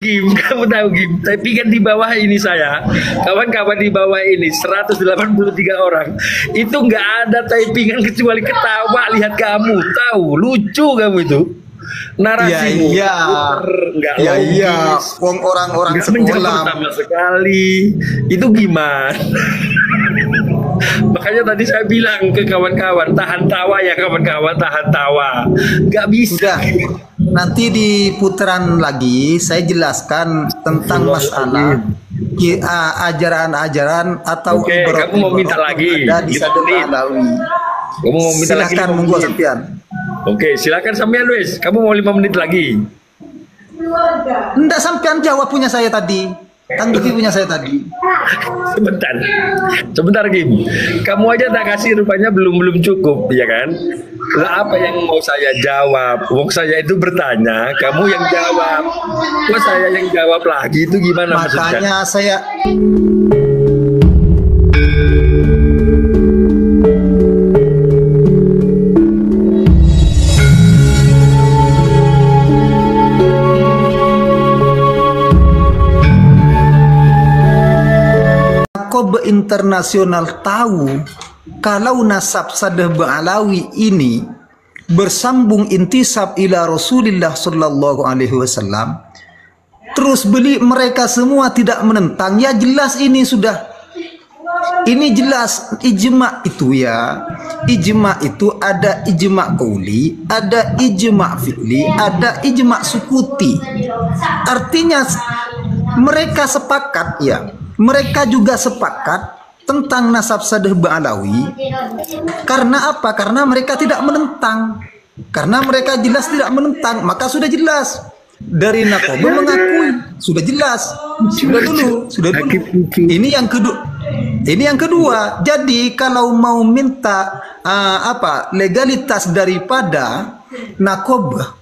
Gim, kamu tahu Gim, tapi kan di bawah ini saya, kawan-kawan di bawah ini 183 orang, itu nggak ada typingan kecuali ketawa lihat kamu, tahu, lucu kamu itu, narasimu, Iya, nggak iya, iya. logis, Wong orang-orang nggak menjawab sekolah. sama sekali, itu gimana? Makanya tadi saya bilang ke kawan-kawan, tahan tawa ya kawan-kawan, tahan tawa, nggak bisa. Sudah. Nanti di putaran lagi saya jelaskan tentang masalah ajaran-ajaran atau Oke, kamu mau minta lagi? ada di Sadar Alawi. Kamu mau minta lagi Silakan 5 monggo menit? sampean. Oke, silakan sampean wes. Kamu mau 5 menit lagi? Ndak sampean jawab punya saya tadi. Tanggapi punya saya tadi. Sebentar, sebentar Kim. Kamu aja tak kasih rupanya belum cukup, ya kan? Lah apa yang mau saya jawab? Wong saya itu bertanya, kamu yang jawab. Kok saya yang jawab lagi itu gimana maksudnya? Makanya saya Kobe internasional tahu kalau nasab Sadar Alawi ini bersambung intisab ila Rasulullah sallallahu alaihi wasallam, terus mereka semua tidak menentang, ya jelas ini sudah, ini jelas ijma itu ya. Ijma itu ada ijma qauli, ada ijma fi'li, ada ijma sukuti. Artinya mereka sepakat ya. Mereka juga sepakat tentang nasab Sadar Alawi. Karena apa? Karena mereka tidak menentang. Karena mereka jelas tidak menentang, maka sudah jelas. Dari Nakoba mengakui, sudah jelas. Sudah dulu. Ini yang kedua. Ini yang kedua. Jadi kalau mau minta legalitas daripada Nakoba,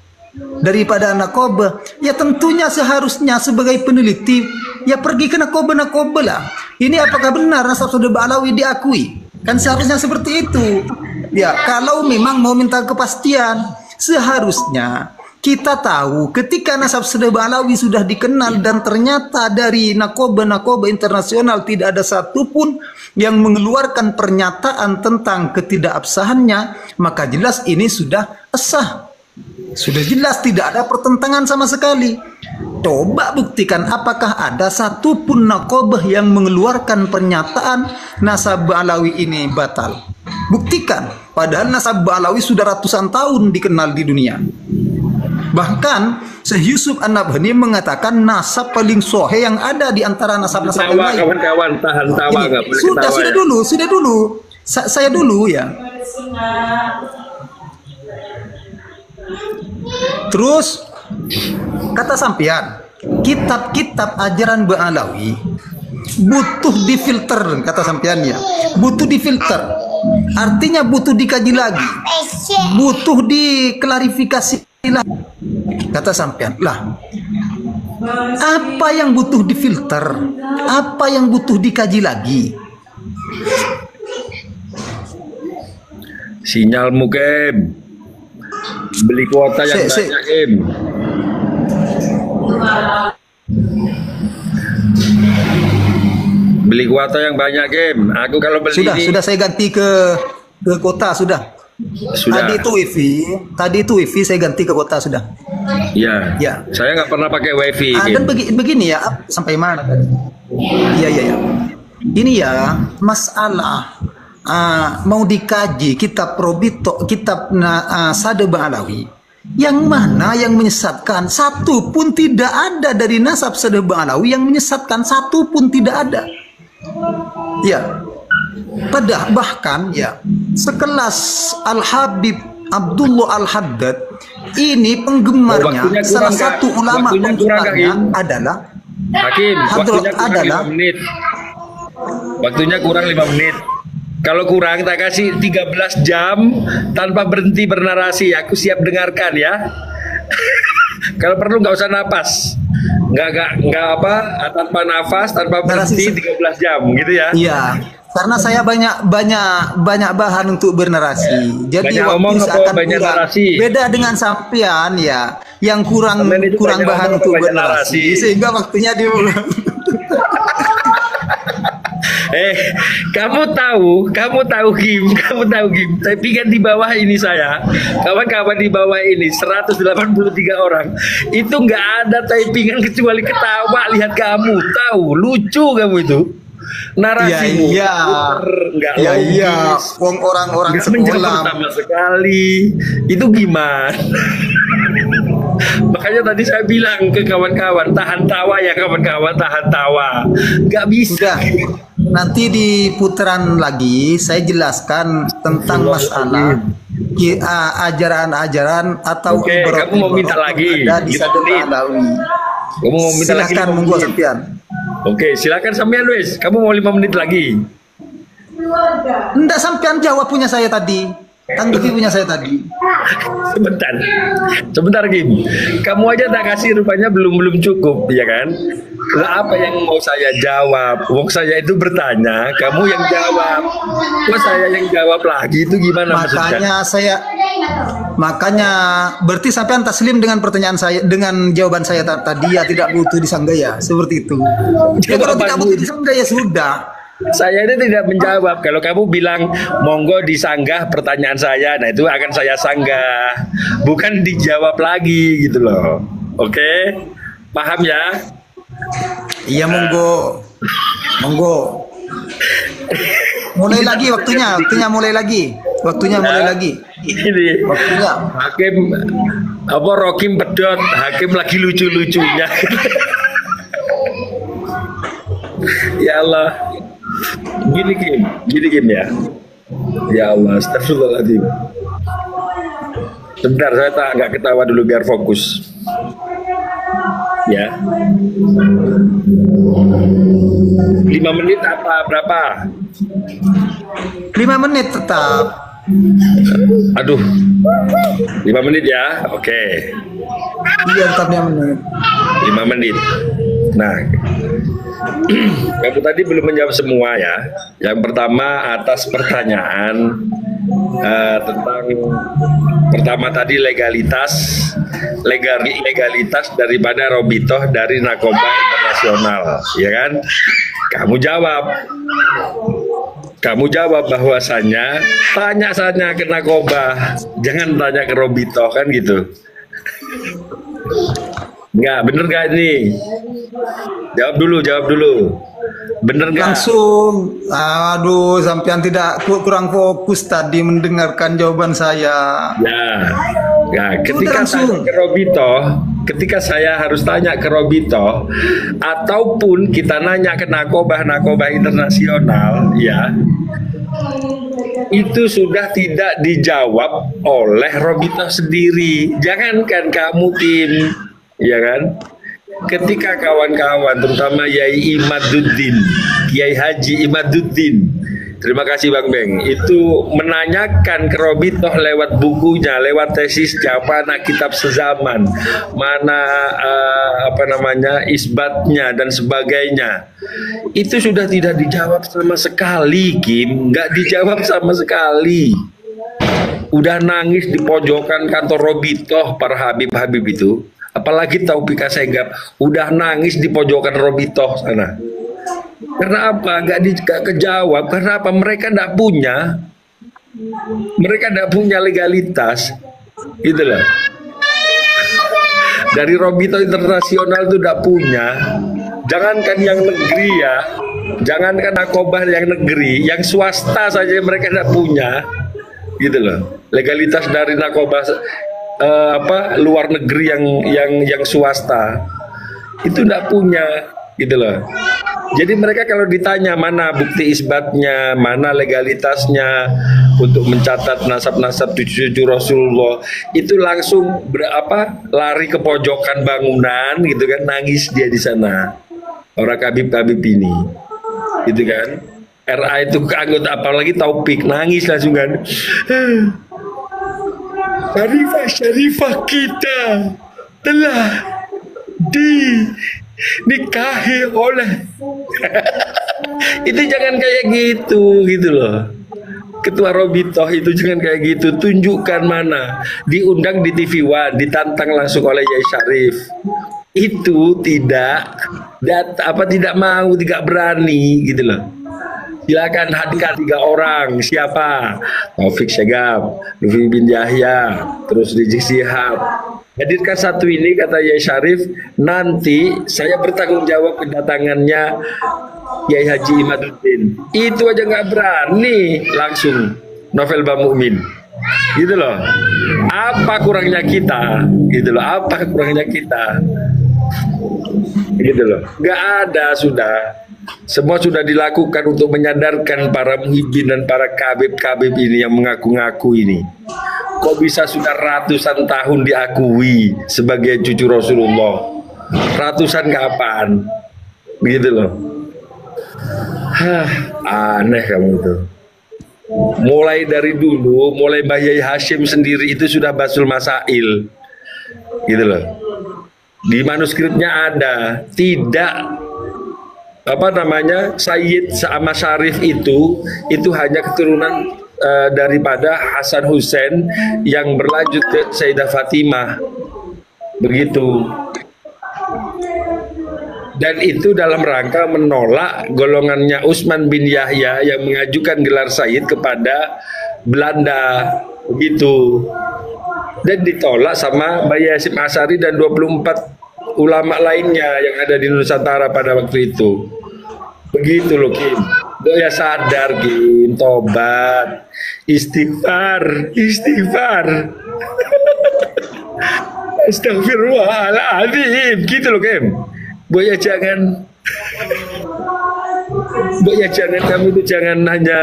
ya tentunya seharusnya sebagai peneliti ya pergi ke Nakoba lah. Ini apakah benar nasab Sadar Alawi diakui? Kan seharusnya seperti itu. Ya, kalau memang mau minta kepastian, seharusnya kita tahu ketika nasab Sadar Alawi sudah dikenal dan ternyata dari Nakoba internasional tidak ada satupun yang mengeluarkan pernyataan tentang ketidakabsahannya, maka jelas ini sudah sah. Sudah jelas tidak ada pertentangan sama sekali. Coba buktikan apakah ada satupun Nakobah yang mengeluarkan pernyataan nasab Alawi ini batal. Buktikan. Padahal nasab Alawi sudah ratusan tahun dikenal di dunia. Bahkan Syekh Yusuf An-Nabhani mengatakan nasab paling sohe yang ada di antara nasab-nasab yang lain. Kawan-kawan tahan tawa nggak boleh sudah ketawa, sudah dulu. Saya dulu ya. Terus kata sampean, kitab-kitab ajaran Alawi butuh difilter, kata sampean ya. Butuh difilter. Artinya butuh dikaji lagi. Butuh diklarifikasi lagi. Kata sampean, lah apa yang butuh difilter? Apa yang butuh dikaji lagi? Sinyalmu Kem. Beli kuota yang banyak Kem. Beli kuota yang banyak Kem. Aku kalau beli sudah saya ganti ke kota sudah. Tadi itu wifi saya ganti ke kota sudah. Iya. Ya. Saya nggak pernah pakai wifi. Dan begini ya, sampai mana tadi? Iya. Ini ya masalah mau dikaji kitab Probito, kitab Sadar Alawi. Yang mana yang menyesatkan? Satu pun tidak ada dari nasab Sadar Alawi yang menyesatkan, satu pun tidak ada. Ya. Bahkan ya sekelas Al-Habib Abdullah Al-Haddad ini penggemarnya, salah satu ulama penggemarnya adalah Hakim, waktunya kurang 5 menit. Kalau kurang tak kasih 13 jam tanpa berhenti bernarasi. Aku siap dengarkan ya. Kalau perlu nggak usah napas. Nggak apa, tanpa nafas, tanpa berhenti 13 jam gitu ya. Iya. Karena saya banyak bahan untuk bernarasi. Jadi banyak waktu omong akan banyak kurang. narasi. Beda dengan sampean ya. yang kurang Semen itu kurang banyak bahan omong, untuk banyak bernarasi, narasi. sehingga waktunya diulang. Kamu tahu Kim, kamu tahu Kim. Tapi kan di bawah ini saya, kawan-kawan di bawah ini 183 orang. Itu nggak ada typingan kecuali ketawa lihat kamu. Tahu, lucu kamu itu. Narasimu Iya, nggak iya, logis, iya. Wong orang-orang nggak menjawab sekolah. sama sekali. Itu gimana? Makanya tadi saya bilang ke kawan-kawan, tahan tawa ya kawan-kawan, tahan tawa. Nggak bisa. Sudah. Nanti di putaran lagi saya jelaskan tentang masalah ajaran-ajaran atau Oke, kamu mau minta lagi? ada di Lima Sadar menit. Alawi. Kamu mau minta lagi Silakan 5 monggo menit? Sofian. Oke, silakan sampean wes. Kamu mau 5 menit lagi? Enggak, sampean jawab punya saya tadi. Tanggapi punya saya tadi. Sebentar Kim. Kamu aja tak kasih rupanya belum cukup, ya kan? Lah apa yang mau saya jawab? Wong saya itu bertanya, kamu yang jawab. Kok saya yang jawab lagi itu gimana maksudnya? Makanya berarti sampean taslim dengan pertanyaan saya, dengan jawaban saya tadi, ya tidak butuh disanggah ya, seperti itu. Ya, kalau tidak butuh disanggah ya sudah. Saya ini tidak menjawab. Kalau kamu bilang monggo disanggah pertanyaan saya, nah itu akan saya sanggah. Bukan dijawab lagi gitu loh. Oke? Paham ya? Iya, monggo. Monggo. Mulai lagi waktunya mulai lagi. Waktunya mulai lagi. Ini Waktunya. Hakim apa Rokim pedot, Hakim lagi lucu-lucunya. Ya Allah. Gini Kim ya. Ya Allah, astagfirullahaladzim. Sebentar, saya tak agak ketawa dulu biar fokus. Ya. 5 menit apa berapa? 5 menit tetap. Aduh. 5 menit ya. Oke. Iya, tetap 5 menit. 5 menit. Nah, kamu tadi belum menjawab semua ya. Yang pertama atas pertanyaan tentang pertama tadi legalitas daripada Robitoh dari narkoba internasional, ya kan? Kamu jawab bahwasannya tanya saja ke narkoba, jangan tanya ke Robitoh kan gitu. Enggak, bener gak ini? Jawab dulu. Bener gak? Langsung. Aduh, sampean tidak kurang fokus tadi mendengarkan jawaban saya. Ya, ketika tanya ke Robitoh, ketika saya harus tanya ke Robitoh, ataupun kita nanya ke narkoba internasional, ya, itu sudah tidak dijawab oleh Robitoh sendiri. Jangankan kamu Kim, ya kan? Ketika kawan-kawan, terutama Yai Imaduddin, Kiai Haji Imaduddin, terima kasih Bang Beng, itu menanyakan ke Robitoh lewat bukunya, lewat tesisnya, mana kitab sezaman, mana isbatnya dan sebagainya. Itu sudah tidak dijawab sama sekali, Kim, nggak dijawab sama sekali. Udah nangis di pojokan kantor Robitoh para Habib-Habib itu. Apalagi Taufik Asegaf udah nangis di pojokan Robitoh sana. Karena apa? Gak kejawab. Karena apa? Mereka tidak punya legalitas, gitu loh. Dari Robitoh internasional itu tidak punya. Jangankan yang negeri ya, jangankan narkoba yang negeri, yang swasta saja mereka tidak punya, gitu loh. Legalitas dari narkoba luar negeri yang swasta itu tidak punya, gitu loh. Jadi mereka kalau ditanya mana bukti isbatnya, mana legalitasnya untuk mencatat nasab-nasab cucu-cucu Rasulullah, itu langsung lari ke pojokan bangunan, gitu kan, nangis dia di sana. Orang Habib ini, gitu kan. RA itu anggota, apalagi Taufik, nangis langsung kan. Syarifah kita telah dinikahi oleh itu jangan kayak gitu loh. Ketua Robitoh itu jangan kayak gitu. Tunjukkan mana. Diundang di TV One, ditantang langsung oleh Yai Syarif. Itu tidak tidak mau, tidak berani gitu loh. Silakan hadirkan 3 orang. Siapa? Taufik Syegab, Lufi bin Yahya, terus Rizik Sihab. Hadirkan 1 ini, kata Yai Syarif, nanti saya bertanggung jawab kedatangannya Yai Haji Imaduddin. Itu aja nggak berani, langsung Novel Bamukmin. Gitu loh. Apa kurangnya kita? Gitu loh. Apa kurangnya kita? Gitu loh. Nggak ada sudah. Semua sudah dilakukan untuk menyadarkan para muhibbin dan para kabib-kabib ini yang mengaku-ngaku ini. Kok bisa sudah ratusan tahun diakui sebagai cucu Rasulullah? Ratusan kapan? Gitu loh. Aneh kamu itu. Mulai dari dulu, mulai Mbah Yai Hashim sendiri itu sudah basul masail. Gitu loh. Di manuskripnya ada, tidak Sayyid sama Syarif itu hanya keturunan daripada Hasan Hussein yang berlanjut ke Sayyidah Fatimah. Begitu. Dan itu dalam rangka menolak golongannya Utsman bin Yahya yang mengajukan gelar Sayyid kepada Belanda. Begitu. Dan ditolak sama Mbah Hasyim Asy'ari dan 24 ulama lainnya yang ada di Nusantara pada waktu itu. Begitu loh, Kim. Ya sadar, Kim. Tobat, istighfar. Astagfirullahaladzim. Gitu loh, Kim. Boya jangan kamu itu jangan hanya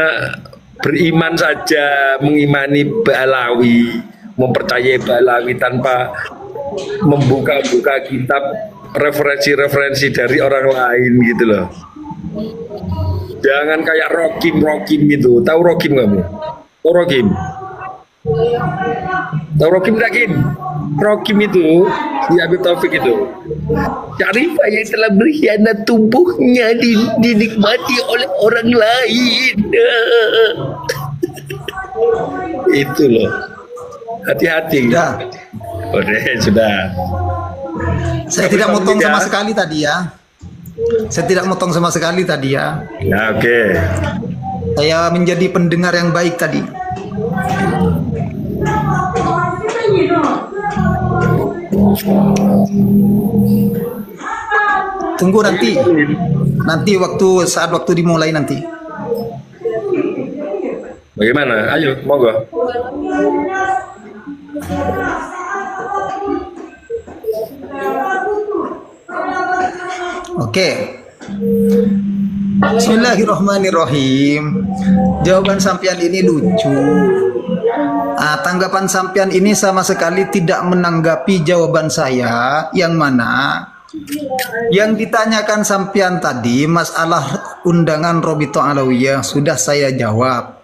beriman saja, mengimani Ba'alawi, mempercayai Ba'alawi tanpa membuka-buka kitab referensi-referensi dari orang lain gitu loh. Jangan kayak Rokim itu. Tahu Rokim kamu? Tahu Rokim? Tahu Rokim Dakin? Rokim itu si Habib Taufik itu. Syarifah yang telah berkhianat tubuhnya dinikmati oleh orang lain. Itu loh. Hati-hati. Sudah. Saya tidak motong sama sekali tadi ya. Ya, oke. Saya menjadi pendengar yang baik tadi. Tunggu nanti saat waktu dimulai nanti. Bagaimana? Ayo, monggo. Oke. Bismillahirrahmanirrahim. Jawaban sampean ini lucu. Tanggapan sampean ini sama sekali tidak menanggapi jawaban saya, yang mana yang ditanyakan sampean tadi masalah undangan Robitoh Alawiyah sudah saya jawab.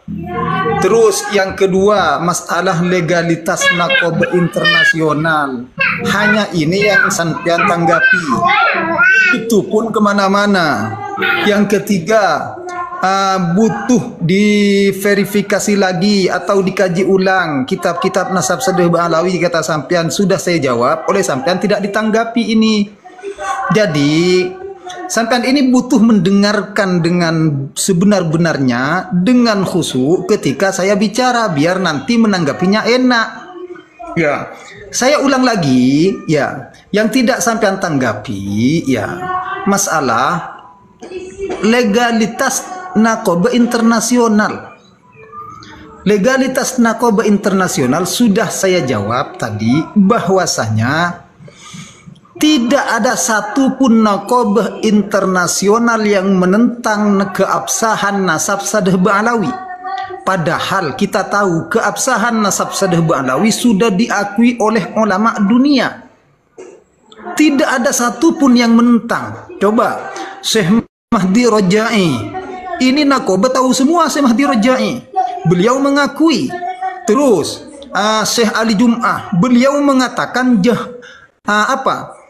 Terus yang kedua, masalah legalitas Naqabah internasional, hanya ini yang sampean tanggapi. Itu pun kemana-mana. Yang ketiga, butuh diverifikasi lagi atau dikaji ulang kitab-kitab Nasab Sadeh Ba'alawi, kata sampean sudah saya jawab, oleh sampean tidak ditanggapi ini. Jadi sampean ini butuh mendengarkan dengan sebenar-benarnya, dengan khusyuk ketika saya bicara, biar nanti menanggapinya enak. Ya, saya ulang lagi ya, yang tidak sampean tanggapi ya masalah legalitas Naqabah internasional. Legalitas Naqabah internasional sudah saya jawab tadi, bahwasanya tidak ada satupun Naqabah internasional yang menentang keabsahan Nasab Sadeh Ba'alawi. Padahal kita tahu keabsahan Nasab Sadeh Ba'alawi sudah diakui oleh ulama dunia. Tidak ada satupun yang menentang. Coba Syekh Mahdi Rajai, ini Naqabah tahu semua Syekh Mahdi Rajai, beliau mengakui. Terus Syekh Ali Jum'ah, beliau mengatakan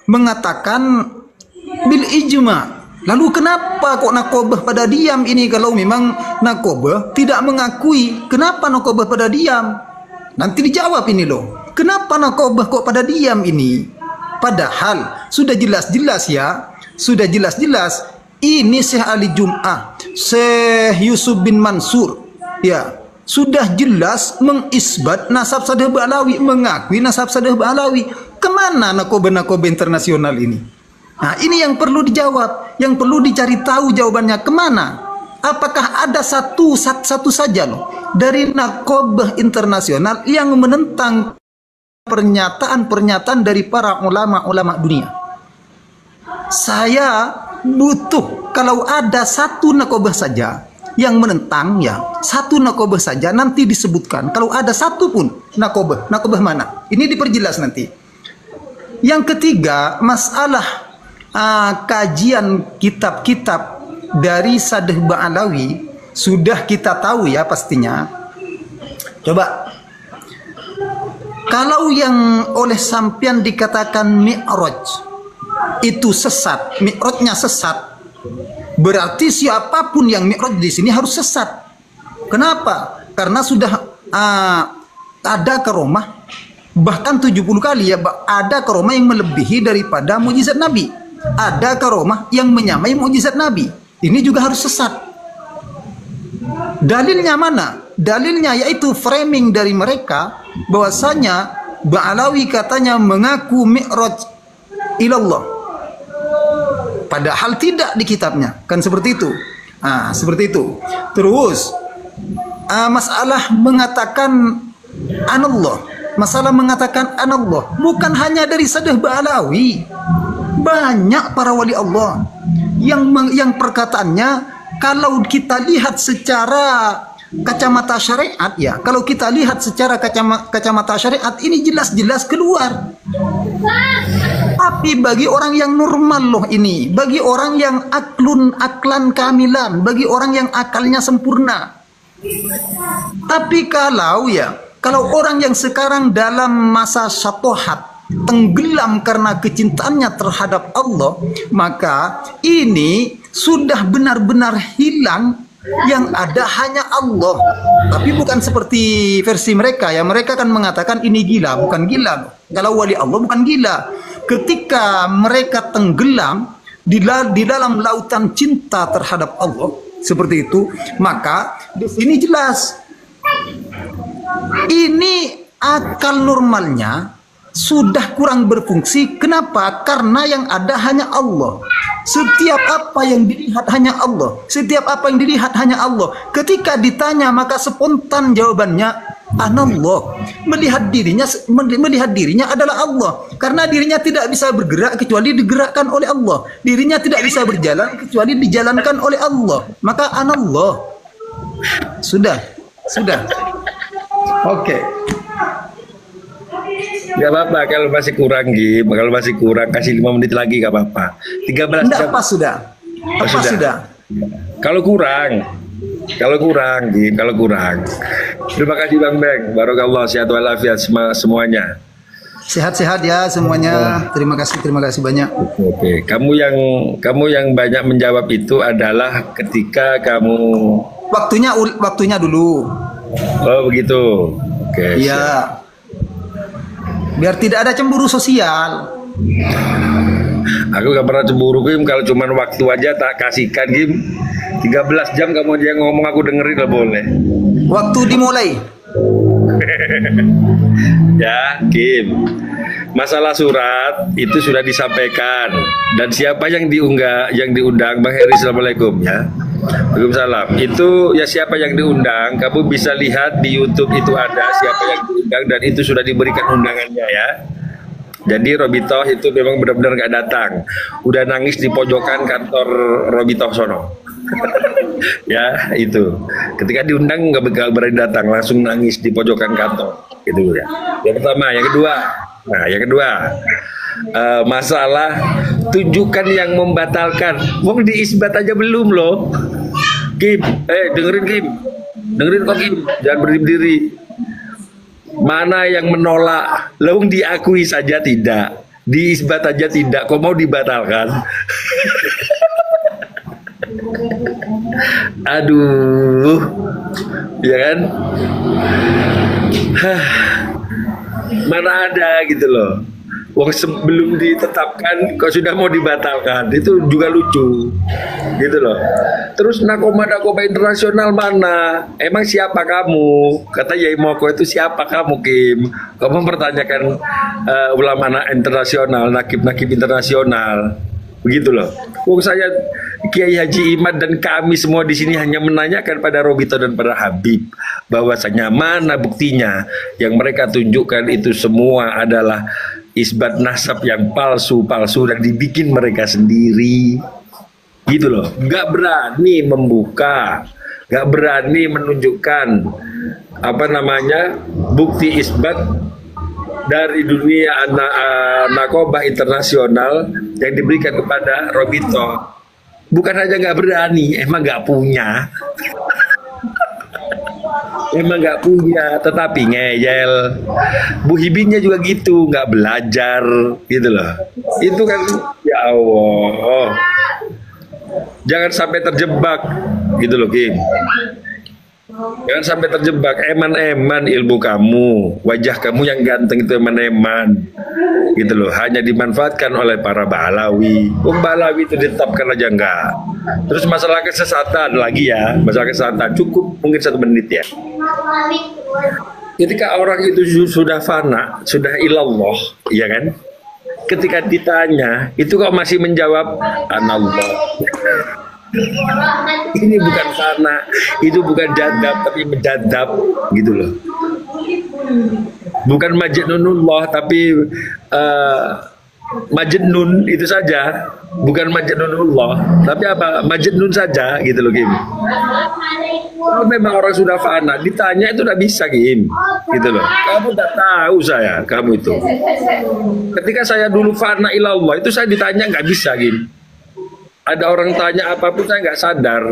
mengatakan bil ijma, Lalu kenapa kok Nakobah pada diam ini? Kalau memang Nakobah tidak mengakui, kenapa Nakobah pada diam? Nanti dijawab ini loh. Kenapa Nakobah kok pada diam ini? Padahal sudah jelas-jelas ya, sudah jelas-jelas ini Syekh Ali Jum'ah, Syekh Yusuf bin Mansur, ya sudah jelas mengisbat nasab Sadeh Ba'alawi, mengakui nasab Sadeh Ba'alawi. Kemana Nakobah internasional ini? Nah, ini yang perlu dijawab, yang perlu dicari tahu jawabannya kemana. Apakah ada satu saja loh dari Nakobah internasional yang menentang pernyataan-pernyataan dari para ulama-ulama dunia? Saya butuh kalau ada satu Nakobah saja yang menentang, ya satu Nakobah saja, nanti disebutkan. Kalau ada satu pun Nakobah mana? Ini diperjelas nanti. Yang ketiga, masalah kajian kitab-kitab dari Sadeh Ba'alawi sudah kita tahu ya pastinya. Coba, kalau yang oleh sampian dikatakan Mi'raj itu sesat, Mi'rajnya sesat, berarti siapapun yang Mi'raj di sini harus sesat. Kenapa? Karena sudah ada karomah, bahkan 70 kali ya, ada karomah yang melebihi daripada mukjizat Nabi. Ada karomah yang menyamai mukjizat Nabi. Ini juga harus sesat. Dalilnya mana? Dalilnya yaitu framing dari mereka bahwasanya Ba'alawi katanya mengaku Mi'raj ilallah, padahal tidak di kitabnya, kan seperti itu. Seperti itu. Terus masalah mengatakan anallah, masalah mengatakan anallah bukan hanya dari Sadeh Ba'alawi, banyak para wali Allah yang perkataannya kalau kita lihat secara kacamata syariat, ya kalau kita lihat secara kacamata syariat ini jelas-jelas keluar. Tapi bagi orang yang normal loh ini, bagi orang yang aklan kamilan, bagi orang yang akalnya sempurna. Tapi kalau orang yang sekarang dalam masa syatohat, tenggelam karena kecintaannya terhadap Allah, maka ini sudah benar-benar hilang. Yang ada hanya Allah. Tapi bukan seperti versi mereka ya. Mereka kan mengatakan ini gila, bukan gila. Kalau wali Allah bukan gila. Ketika mereka tenggelam di dalam lautan cinta terhadap Allah seperti itu, maka di sini jelas ini akal normalnya sudah kurang berfungsi. Kenapa? Karena yang ada hanya Allah. Setiap apa yang dilihat hanya Allah. Setiap apa yang dilihat hanya Allah. Ketika ditanya maka spontan jawabannya anallah. Melihat dirinya adalah Allah. Karena dirinya tidak bisa bergerak kecuali digerakkan oleh Allah. Dirinya tidak bisa berjalan kecuali dijalankan oleh Allah. Maka anallah. Sudah. Oke. Gak apa-apa kalau masih kurang, Gim. Kalau masih kurang kasih 5 menit lagi gak apa-apa. 13 jam. Pas sudah. Kalau kurang, Gim, kalau kurang. Terima kasih Bang Beng. Barakallah, sehat walafiat semuanya. Sehat-sehat ya semuanya. Terima kasih banyak. Oke, kamu yang banyak menjawab itu adalah ketika kamu waktunya dulu. Oh, begitu. Oke. Iya. Biar tidak ada cemburu sosial. Aku gak pernah cemburu, Kim. Kalau cuma waktu aja tak kasihkan, Kim. 13 jam kamu aja ngomong aku dengerin lah boleh. Waktu dimulai. Ya, Kim. Masalah surat itu sudah disampaikan. Dan siapa yang diundang, Bang Heri, assalamualaikum ya. Waalaikumsalam. Itu ya siapa yang diundang, kamu bisa lihat di YouTube itu ada siapa yang diundang dan itu sudah diberikan undangannya ya. Jadi Robitoh itu memang benar-benar gak datang. Udah nangis di pojokan kantor Robitoh sono. Ya itu. Ketika diundang nggak berani datang, langsung nangis di pojokan kantor. Itu ya. Yang pertama, yang kedua. Masalah tunjukkan yang membatalkan. Wong diisbat aja belum loh. Kim, dengerin Kim. Dengerin kok Kim, jangan berdiri. Mana yang menolak? Wong diakui saja tidak. Diisbat aja tidak. Kok mau dibatalkan? Aduh, ya kan? Hah, mana ada gitu loh. Wong sebelum ditetapkan kok sudah mau dibatalkan, itu juga lucu gitu loh. Terus narkoba internasional mana? Emang siapa kamu? Kata Yai Moko, itu siapa kamu, Kim? Kamu mempertanyakan ulama internasional, nakib internasional, begitu loh. Wong saya Kiai Haji Imad dan kami semua di sini hanya menanyakan pada Robito dan pada Habib bahwasanya mana buktinya. Yang mereka tunjukkan itu semua adalah isbat nasab yang palsu dan dibikin mereka sendiri, gitu loh. Nggak berani membuka, nggak berani menunjukkan bukti isbat dari dunia narkoba internasional yang diberikan kepada Robito. Bukan hanya nggak berani, emang nggak punya. Emang nggak punya, tetapi ngeyel. Bu Hibinnya juga gitu, nggak belajar, gitu loh. Itu kan, ya Allah, jangan sampai terjebak, gitu loh, Kim. Jangan sampai terjebak. Eman-eman ilmu kamu, wajah kamu yang ganteng itu eman-eman, gitu loh. Hanya dimanfaatkan oleh para Balawi. Balawi itu ditetapkan aja enggak. Terus masalah kesesatan lagi ya, masalah kesesatan cukup mungkin 1 menit ya. Ketika orang itu sudah fana, sudah ilallah, ya kan? Ketika ditanya, itu kok masih menjawab anallah. Ini bukan fana, itu bukan jadab, tapi menjadab, gitu loh. Bukan majnunullah, tapi majnun itu saja. Bukan majnunullah, tapi apa? Majnun saja, gitu loh, Kim. Kalau memang orang sudah fana, ditanya itu udah bisa, Kim, gitu loh. Kamu udah tahu saya, kamu itu. Ketika saya dulu fana ilallah, itu saya ditanya nggak bisa, Kim. Ada orang tanya apapun saya nggak sadar,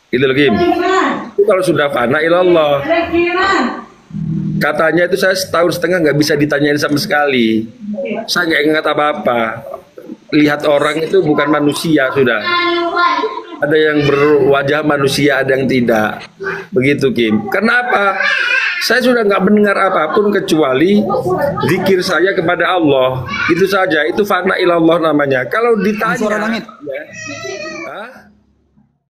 gitu loh, Kim. Itu kalau sudah fana ilallah. Katanya itu saya 1,5 tahun nggak bisa ditanyain sama sekali. Saya nggak ingat apa-apa. Lihat orang itu bukan manusia sudah. Ada yang berwajah manusia, ada yang tidak. Begitu, Kim. Kenapa? Saya sudah nggak mendengar apapun kecuali zikir saya kepada Allah. Itu saja. Itu fana ilallah namanya. Kalau ditanya